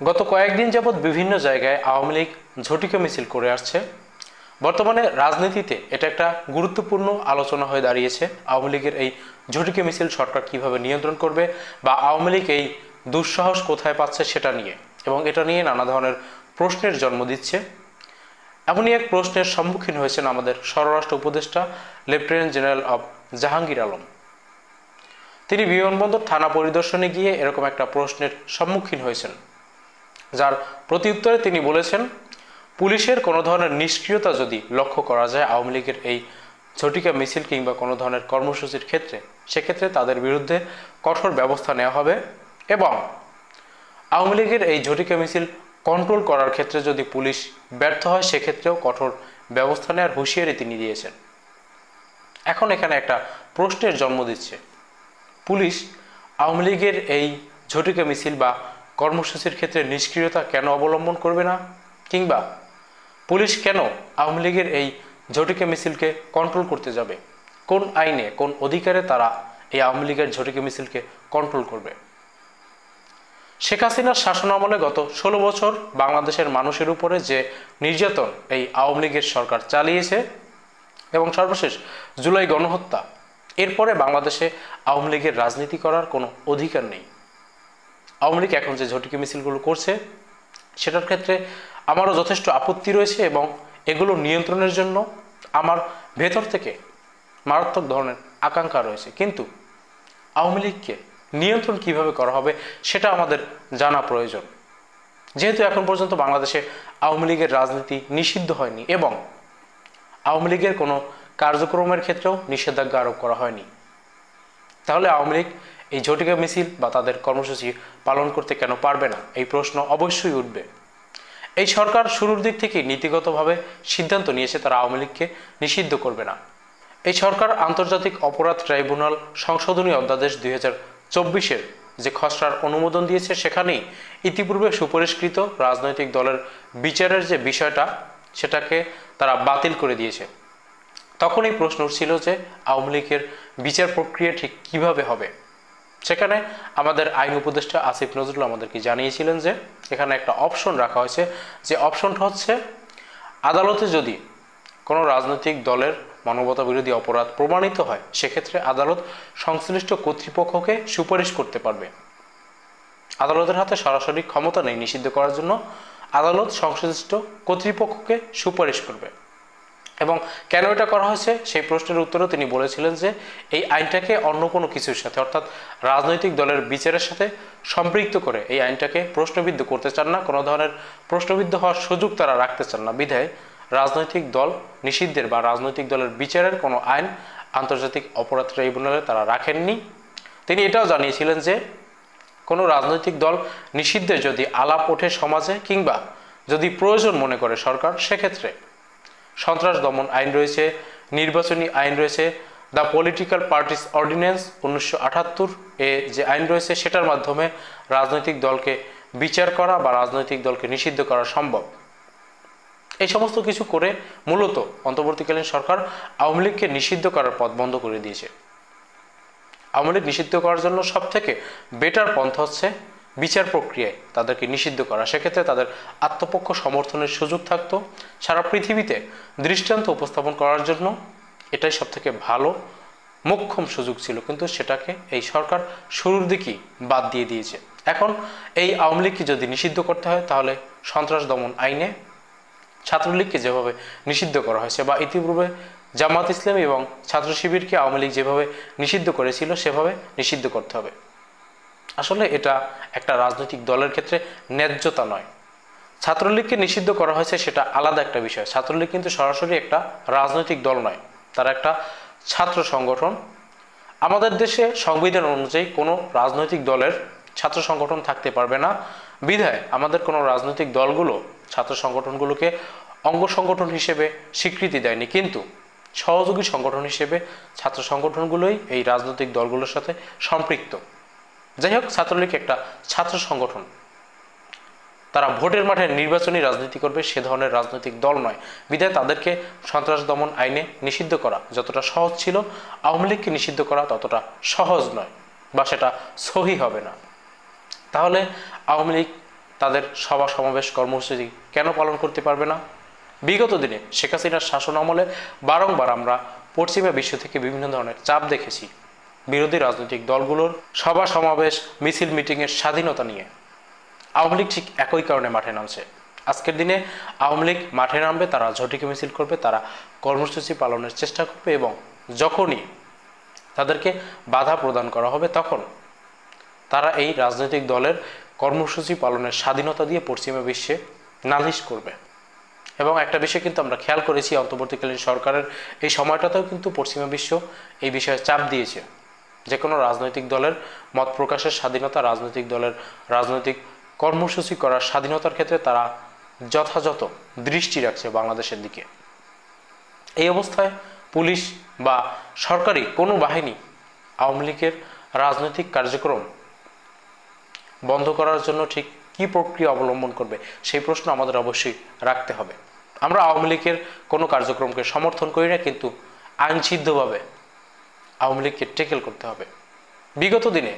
গত কয়েকদিন যাবৎ বিভিন্ন জায়গায় আওয়ামী লীগ ঝটিকা মিছিল করে আসছে। বর্তমানে রাজনীতিতে এটা একটা গুরুত্বপূর্ণ আলোচনা হয়ে দাঁড়িয়েছে। আওয়ামী লীগের এই ঝটিকা মিছিল সরকার কিভাবে নিয়ন্ত্রণ করবে বা আওয়ামী লীগ এই দুঃসাহস কোথায় পাচ্ছে সেটা নিয়ে, এবং এটা নিয়ে নানা ধরনের প্রশ্নের জন্ম দিচ্ছে। এমনই এক প্রশ্নের সম্মুখীন হয়েছেন আমাদের স্বরাষ্ট্র উপদেষ্টা lieutenant general of Jahangir Alam. তিনি বিমানবন্দর থানা পরিদর্শনে গিয়ে এরকম একটা প্রশ্নের সম্মুখীন হয়েছেন, যার প্রত্যুত্তরে তিনি বলেছেন, পুলিশের কোনো ধরনের নিষ্ক্রিয়তা যদি লক্ষ্য করা যায় আওয়ামী লীগের এই ঝটিকা মিছিল কিংবা কোনো ধরনের কর্মসূচির ক্ষেত্রে, সেক্ষেত্রে তাদের বিরুদ্ধে কঠোর ব্যবস্থা নেওয়া হবে, এবং আওয়ামী লীগের এই ঝটিকা মিছিল কন্ট্রোল করার ক্ষেত্রে যদি পুলিশ ব্যর্থ হয় সেক্ষেত্রেও কঠোর ব্যবস্থা নেওয়ার হুঁশিয়ারি তিনি দিয়েছেন। এখন এখানে একটা প্রশ্নের জন্ম দিচ্ছে, পুলিশ আওয়ামী লীগের এই ঝটিকা মিছিল বা কর্মসূচির ক্ষেত্রে নিষ্ক্রিয়তা কেন অবলম্বন করবে না, কিংবা পুলিশ কেন আওয়ামী লীগের এই ঝটিকা মিছিলকে কন্ট্রোল করতে যাবে? কোন আইনে, কোন অধিকারে তারা এই আওয়ামী লীগের ঝটিকা মিছিলকে কন্ট্রোল করবে? শেখ হাসিনার শাসনামলে গত 16 বছর বাংলাদেশের মানুষের উপরে যে নির্যাতন এই আওয়ামী লীগের সরকার চালিয়েছে, এবং সর্বশেষ জুলাই গণহত্যা, এরপরে বাংলাদেশে আওয়ামী লীগের রাজনীতি করার কোনো অধিকার নেই। আওয়ামী লীগ এখন যে ঝটিকা মিছিলগুলো করছে সেটার ক্ষেত্রে আমারও যথেষ্ট আপত্তি রয়েছে, এবং এগুলো নিয়ন্ত্রণের জন্য আমার ভেতর থেকে মারাত্মক ধরনের আকাঙ্ক্ষা রয়েছে। কিন্তু আওয়ামী লীগকে নিয়ন্ত্রণ কিভাবে করা হবে সেটা আমাদের জানা প্রয়োজন, যেহেতু এখন পর্যন্ত বাংলাদেশে আওয়ামী লীগের রাজনীতি নিষিদ্ধ হয়নি এবং আওয়ামী লীগের কোনো কার্যক্রমের ক্ষেত্রেও নিষেধাজ্ঞা আরোপ করা হয়নি। তাহলে আওয়ামী লীগ এই ঝটিকা মিছিল বা তাদের কর্মসূচি পালন করতে কেন পারবে না, এই প্রশ্ন অবশ্যই উঠবে। এই সরকার শুরুর দিক থেকেই নীতিগতভাবে সিদ্ধান্ত নিয়েছে তারা আওয়ামী লীগকে নিষিদ্ধ করবে না। এই সরকার আন্তর্জাতিক অপরাধ ট্রাইব্যুনাল সংশোধনী অধ্যাদেশ 2024-এর যে খসড়ার অনুমোদন দিয়েছে, সেখানেই ইতিপূর্বে সুপারিশকৃত রাজনৈতিক দলের বিচারের যে বিষয়টা, সেটাকে তারা বাতিল করে দিয়েছে। তখনই প্রশ্ন উঠছিল যে আওয়ামী লীগের বিচার প্রক্রিয়া ঠিক কিভাবে হবে। সেখানে আমাদের আইন উপদেষ্টা আসিফ নজরুল আমাদেরকে জানিয়েছিলেন যে এখানে একটা অপশন রাখা হয়েছে, যে অপশনটা হচ্ছে, আদালতে যদি কোনো রাজনৈতিক দলের মানবতা বিরোধী অপরাধ প্রমাণিত হয় সেক্ষেত্রে আদালত সংশ্লিষ্ট কর্তৃপক্ষকে সুপারিশ করতে পারবে। আদালতের হাতে সরাসরি ক্ষমতা নেই নিষিদ্ধ করার জন্য, আদালত সংশ্লিষ্ট কর্তৃপক্ষকে সুপারিশ করবে। এবং কেন এটা করা হয়েছে সেই প্রশ্নের উত্তরেও তিনি বলেছিলেন যে এই আইনটাকে অন্য কোনো কিছুর সাথে, অর্থাৎ রাজনৈতিক দলের বিচারের সাথে সম্পৃক্ত করে এই আইনটাকে প্রশ্নবিদ্ধ করতে চান না, কোনো ধরনের প্রশ্নবিদ্ধ হওয়ার সুযোগ তারা রাখতে চান না। বিধায় রাজনৈতিক দল নিষিদ্ধের বা রাজনৈতিক দলের বিচারের কোনো আইন আন্তর্জাতিক অপরাধ ট্রাইব্যুনালে তারা রাখেননি। তিনি এটাও জানিয়েছিলেন যে কোনো রাজনৈতিক দল নিষিদ্ধে যদি আলাপ ওঠে সমাজে, কিংবা যদি প্রয়োজন মনে করে সরকার, সেক্ষেত্রে সন্ত্রাস দমন আইন রয়েছে, নির্বাচনী আইন রয়েছে, দ্য পলিটিক্যাল পার্টিস অর্ডিন্যান্স 1978 এ যে আইন রয়েছে, সেটার মাধ্যমে রাজনৈতিক দলকে বিচার করা বা রাজনৈতিক দলকে নিষিদ্ধ করা সম্ভব। এই সমস্ত কিছু করে মূলত অন্তর্বর্তীকালীন সরকার আওয়ামী লীগকে নিষিদ্ধ করার পথ বন্ধ করে দিয়েছে। আওয়ামী লীগ নিষিদ্ধ করার জন্য সবথেকে বেটার পন্থা হচ্ছে বিচার প্রক্রিয়ায় তাদেরকে নিষিদ্ধ করা। সেক্ষেত্রে তাদের আত্মপক্ষ সমর্থনের সুযোগ থাকতো। সারা পৃথিবীতে দৃষ্টান্ত উপস্থাপন করার জন্য এটাই সবথেকে ভালো মোক্ষম সুযোগ ছিল, কিন্তু সেটাকে এই সরকার শুরুর দিকেই বাদ দিয়ে দিয়েছে। এখন এই আওয়ামী লীগকে যদি নিষিদ্ধ করতে হয়, তাহলে সন্ত্রাস দমন আইনে ছাত্রলীগকে যেভাবে নিষিদ্ধ করা হয়েছে, বা ইতিপূর্বে জামাত ইসলামী এবং ছাত্র শিবিরকে আওয়ামী লীগ যেভাবে নিষিদ্ধ করেছিল সেভাবে নিষিদ্ধ করতে হবে। আসলে এটা একটা রাজনৈতিক দলের ক্ষেত্রে ন্যায্যতা নয়। ছাত্রলীগকে নিষিদ্ধ করা হয়েছে সেটা আলাদা একটা বিষয়। ছাত্রলীগ কিন্তু সরাসরি একটা রাজনৈতিক দল নয়, তারা একটা ছাত্র সংগঠন। আমাদের দেশে সংবিধান অনুযায়ী কোনো রাজনৈতিক দলের ছাত্র সংগঠন থাকতে পারবে না। বিধায় আমাদের কোনো রাজনৈতিক দলগুলো ছাত্র সংগঠনগুলোকে অঙ্গ সংগঠন হিসেবে স্বীকৃতি দেয়নি, কিন্তু সহযোগী সংগঠন হিসেবে ছাত্র সংগঠনগুলোই এই রাজনৈতিক দলগুলোর সাথে সম্পৃক্ত। যাই হোক, ছাত্রলীগ একটা ছাত্র সংগঠন, তারা ভোটের মাঠে নির্বাচনী রাজনীতি করবে সে ধরনের রাজনৈতিক দল নয়। বিধায় তাদেরকে সন্ত্রাস দমন আইনে নিষিদ্ধ করা যতটা সহজ ছিল, আওয়ামী লীগকে নিষিদ্ধ করা ততটা সহজ নয়, বা সেটা সহি হবে না। তাহলে আওয়ামী লীগ তাদের সভা সমাবেশ কর্মসূচি কেন পালন করতে পারবে না? বিগত দিনে শেখ হাসিনার শাসন আমলে বারংবার আমরা পশ্চিমা বিশ্ব থেকে বিভিন্ন ধরনের চাপ দেখেছি বিরোধী রাজনৈতিক দলগুলোর সভা সমাবেশ মিছিল মিটিংয়ের স্বাধীনতা নিয়ে। আওয়ামী লীগ ঠিক একই কারণে মাঠে নামছে। আজকের দিনে আওয়ামী লীগ মাঠে নামবে, তারা ঝটিকা মিছিল করবে, তারা কর্মসূচি পালনের চেষ্টা করবে এবং যখনই তাদেরকে বাধা প্রদান করা হবে তখন তারা এই রাজনৈতিক দলের কর্মসূচি পালনের স্বাধীনতা দিয়ে পশ্চিমা বিশ্বে নালিশ করবে। এবং একটা বিষয় কিন্তু আমরা খেয়াল করেছি, অন্তর্বর্তীকালীন সরকারের এই সময়টাতেও কিন্তু পশ্চিমা বিশ্ব এই বিষয়ে চাপ দিয়েছে। যে কোনো রাজনৈতিক দলের মত প্রকাশের স্বাধীনতা, রাজনৈতিক দলের রাজনৈতিক কর্মসূচি করার স্বাধীনতার ক্ষেত্রে তারা যথাযথ দৃষ্টি রাখছে বাংলাদেশের দিকে। এই অবস্থায় পুলিশ বা সরকারি কোনো বাহিনী আওয়ামী লীগের রাজনৈতিক কার্যক্রম বন্ধ করার জন্য ঠিক কী প্রক্রিয়া অবলম্বন করবে সেই প্রশ্ন আমাদের অবশ্যই রাখতে হবে। আমরা আওয়ামী লীগের কোনো কার্যক্রমকে সমর্থন করি না, কিন্তু আইনসিদ্ধভাবে আওয়ামী লীগকে ট্যাকেল করতে হবে। বিগত দিনে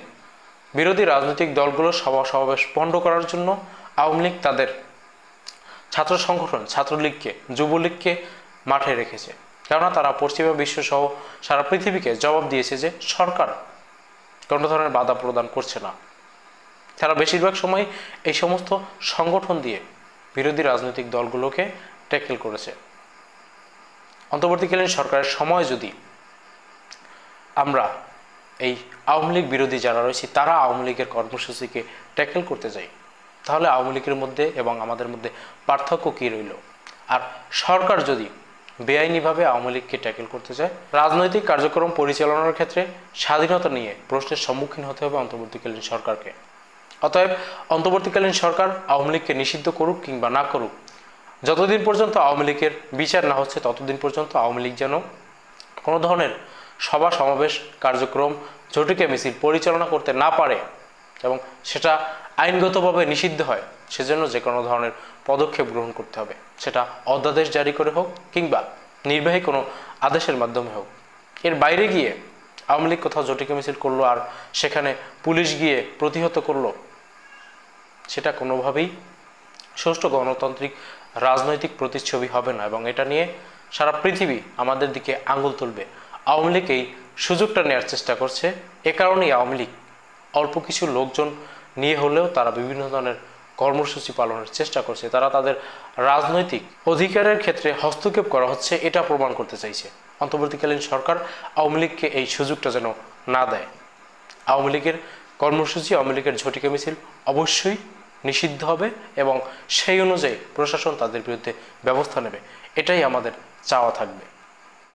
বিরোধী রাজনৈতিক দলগুলোর সভা সমাবেশ পণ্ড করার জন্য আওয়ামী লীগ তাদের ছাত্র সংগঠন ছাত্রলীগকে, যুবলীগকে মাঠে রেখেছে, কেননা তারা পশ্চিমা বিশ্ব সহ সারা পৃথিবীকে জবাব দিয়েছে যে সরকার কোনো ধরনের বাধা প্রদান করছে না। তারা বেশিরভাগ সময় এই সমস্ত সংগঠন দিয়ে বিরোধী রাজনৈতিক দলগুলোকে ট্যাকেল করেছে। অন্তর্বর্তীকালীন সরকারের সময় যদি আমরা এই আওয়ামী লীগ বিরোধী যারা রয়েছে তারা আওয়ামী লীগের কর্মসূচিকে ট্যাকেল করতে যাই, তাহলে আওয়ামী লীগের মধ্যে এবং আমাদের মধ্যে পার্থক্য কী রইল? আর সরকার যদি বেআইনিভাবে আওয়ামী লীগকে ট্যাকেল করতে চায়, রাজনৈতিক কার্যক্রম পরিচালনার ক্ষেত্রে স্বাধীনতা নিয়ে প্রশ্নের সম্মুখীন হতে হবে অন্তর্বর্তীকালীন সরকারকে। অতএব অন্তর্বর্তীকালীন সরকার আওয়ামী লীগকে নিষিদ্ধ করুক কিংবা না করুক, যতদিন পর্যন্ত আওয়ামী লীগের বিচার না হচ্ছে ততদিন পর্যন্ত আওয়ামী লীগ যেন কোনো ধরনের সভা সমাবেশ কার্যক্রম ঝটিকা মিছিল পরিচালনা করতে না পারে এবং সেটা আইনগতভাবে নিষিদ্ধ হয়, সেজন্য যে কোনো ধরনের পদক্ষেপ গ্রহণ করতে হবে। সেটা অধ্যাদেশ জারি করে হোক কিংবা নির্বাহী কোনো আদেশের মাধ্যমে হোক। এর বাইরে গিয়ে আওয়ামী লীগ কোথাও ঝটিকা মিছিল করলো আর সেখানে পুলিশ গিয়ে প্রতিহত করলো, সেটা কোনোভাবেই সুষ্ঠু গণতান্ত্রিক রাজনৈতিক প্রতিচ্ছবি হবে না এবং এটা নিয়ে সারা পৃথিবী আমাদের দিকে আঙুল তুলবে। আওয়ামী লীগ এই সুযোগটা নেওয়ার চেষ্টা করছে। এ কারণেই আওয়ামী লীগ অল্প কিছু লোকজন নিয়ে হলেও তারা বিভিন্ন ধরনের কর্মসূচি পালনের চেষ্টা করছে। তারা তাদের রাজনৈতিক অধিকারের ক্ষেত্রে হস্তক্ষেপ করা হচ্ছে এটা প্রমাণ করতে চাইছে। অন্তর্বর্তীকালীন সরকার আওয়ামী লীগকে এই সুযোগটা যেন না দেয়। আওয়ামী লীগের কর্মসূচি, আওয়ামী লীগের ঝটিকা মিছিল অবশ্যই নিষিদ্ধ হবে এবং সেই অনুযায়ী প্রশাসন তাদের বিরুদ্ধে ব্যবস্থা নেবে, এটাই আমাদের চাওয়া থাকবে।